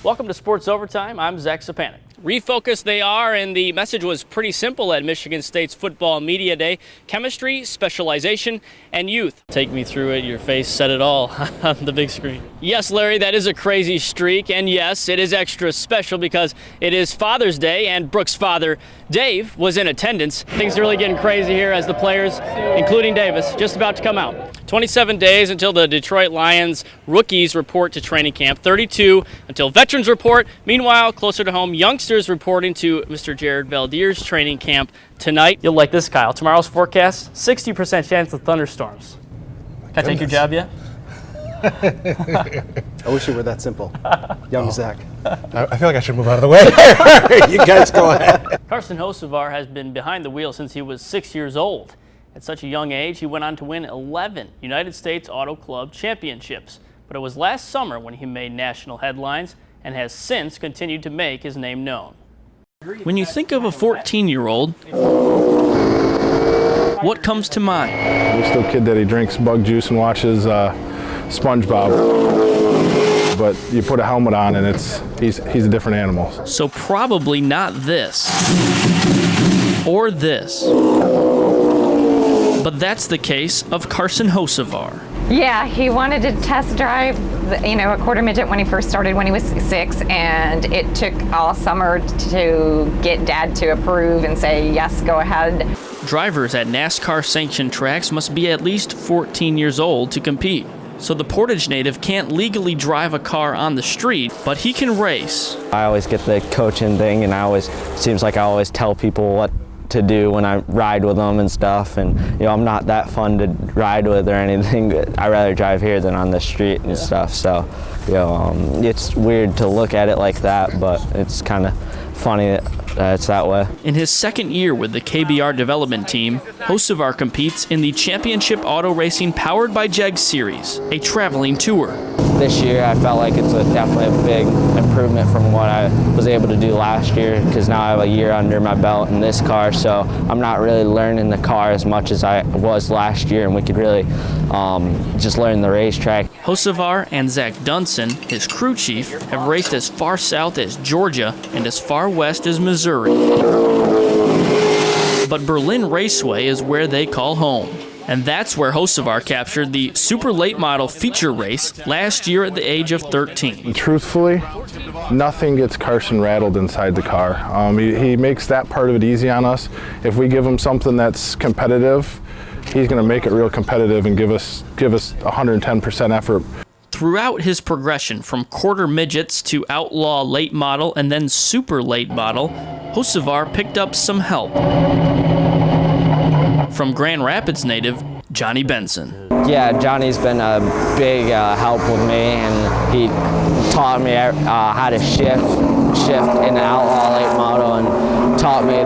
Welcome to Sports Overtime. I'm Zach Sepanik. Refocused they are, and the message was pretty simple at Michigan State's Football Media Day. Chemistry, specialization, and youth. Take me through it. Your face said it all on the big screen. Yes, Larry, that is a crazy streak, and yes, it is extra special because it is Father's Day, and Brooks' father, Dave, was in attendance. Things are really getting crazy here as the players, including Davis, just about to come out. 27 days until the Detroit Lions rookies report to training camp, 32 until veterans report. Meanwhile, closer to home, youngsters reporting to Mr. Jared Valdeer's training camp tonight. You'll like this, Kyle. Tomorrow's forecast, 60% chance of thunderstorms. Can I take your job yet? I wish it were that simple. Young Zach. I feel like I should move out of the way. You guys go ahead. Carson Hocevar has been behind the wheel since he was 6 years old. At such a young age, he went on to win 11 United States Auto Club championships. But it was last summer when he made national headlines and has since continued to make his name known. When you think of a 14-year-old, what comes to mind? There's still a kid that he drinks bug juice and watches SpongeBob. But you put a helmet on and he's a different animal. So probably not this. Or this. But that's the case of Carson Hocevar. Yeah, he wanted to test drive, a quarter midget when he first started when he was 6, and it took all summer to get Dad to approve and say, yes, go ahead. Drivers at NASCAR-sanctioned tracks must be at least 14 years old to compete. So the Portage native can't legally drive a car on the street, but he can race. I always get the coaching thing, and seems like I always tell people what to do when I ride with them and stuff, and I'm not that fun to ride with or anything. I rather drive here than on the street and stuff, so it's weird to look at it like that, but it's kind of funny that it's that way. In his second year with the KBR development team, Hocevar competes in the Championship Auto Racing Powered by Jeg Series, a traveling tour. This year I felt like it's definitely a big improvement from what I was able to do last year, because now I have a year under my belt in this car, so I'm not really learning the car as much as I was last year, and we could really just learn the racetrack. Hocevar and Zach Dunson, his crew chief, have raced as far south as Georgia and as far west as Missouri. But Berlin Raceway is where they call home. And that's where Hocevar captured the super late model feature race last year at the age of 13. Truthfully, nothing gets Carson rattled inside the car. He makes that part of it easy on us. If we give him something that's competitive, he's going to make it real competitive and give us 110% effort. Throughout his progression from quarter midgets to outlaw late model and then super late model, Hocevar picked up some help from Grand Rapids native Johnny Benson. Yeah, Johnny's been a big help with me, and he taught me how to shift in the outlaw late model, and taught me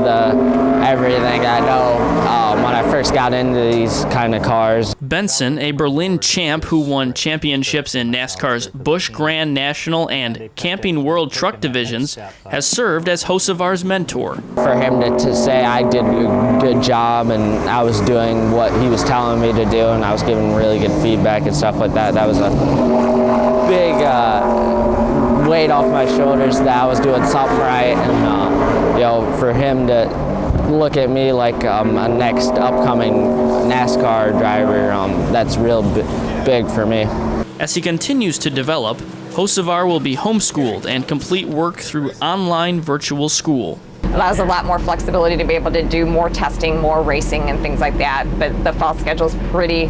everything I know when I first got into these kind of cars. Benson, a Berlin champ who won championships in NASCAR's Busch Grand National and Camping World Truck divisions, has served as Hocevar's mentor. For him to say I did a good job and I was doing what he was telling me to do, and I was giving really good feedback and stuff like that, that was a big weight off my shoulders that I was doing something right, and for him to look at me like a next upcoming NASCAR driver, that's real big for me. As he continues to develop, Hocevar will be homeschooled and complete work through online virtual school. Allows a lot more flexibility to be able to do more testing, more racing, and things like that. But the fall schedule's pretty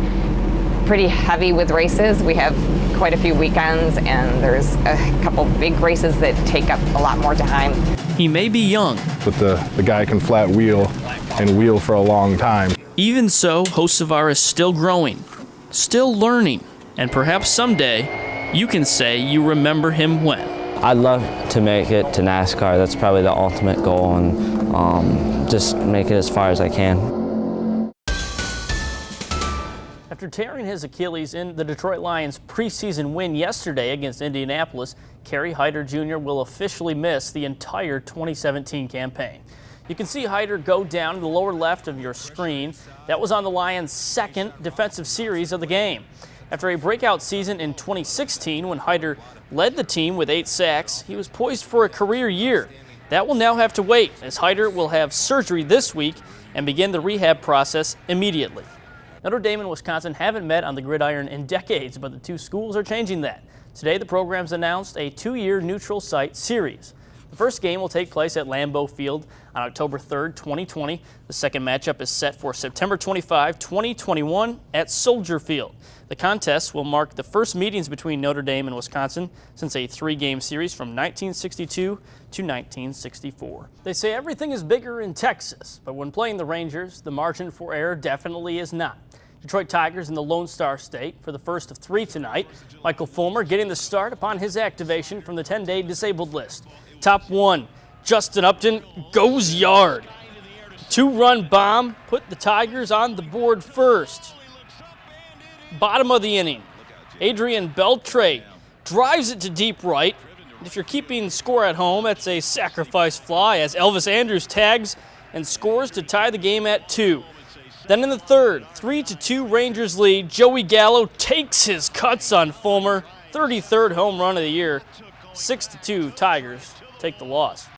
heavy with races. We have quite a few weekends, and there's a couple big races that take up a lot more time. He may be young, But the guy can flat wheel and wheel for a long time. even so, Hocevar is still growing, still learning, and perhaps someday you can say you remember him when. I'd love to make it to NASCAR. That's probably the ultimate goal, and just make it as far as I can. After tearing his Achilles in the Detroit Lions' preseason win yesterday against Indianapolis, Kerry Hyder Jr. will officially miss the entire 2017 campaign. You can see Hyder go down in the lower left of your screen. That was on the Lions' second defensive series of the game. After a breakout season in 2016 when Hyder led the team with 8 sacks, he was poised for a career year. That will now have to wait, as Hyder will have surgery this week and begin the rehab process immediately. Notre Dame and Wisconsin haven't met on the gridiron in decades, but the two schools are changing that. Today, the programs announced a 2-year neutral site series. The first game will take place at Lambeau Field on October 3rd, 2020. The second matchup is set for September 25, 2021 at Soldier Field. The contest will mark the first meetings between Notre Dame and Wisconsin since a 3-game series from 1962 to 1964. They say everything is bigger in Texas, but when playing the Rangers, the margin for error definitely is not. Detroit Tigers in the Lone Star State for the first of 3 tonight. Michael Fulmer getting the start upon his activation from the 10-day disabled list. Top 1, Justin Upton goes yard. 2-run bomb put the Tigers on the board first. Bottom of the inning, Adrian Beltre drives it to deep right. If you're keeping score at home, that's a sacrifice fly as Elvis Andrews tags and scores to tie the game at 2. Then in the third, 3-2 Rangers lead. Joey Gallo takes his cuts on Fulmer. 33rd home run of the year. 6-2 Tigers take the loss.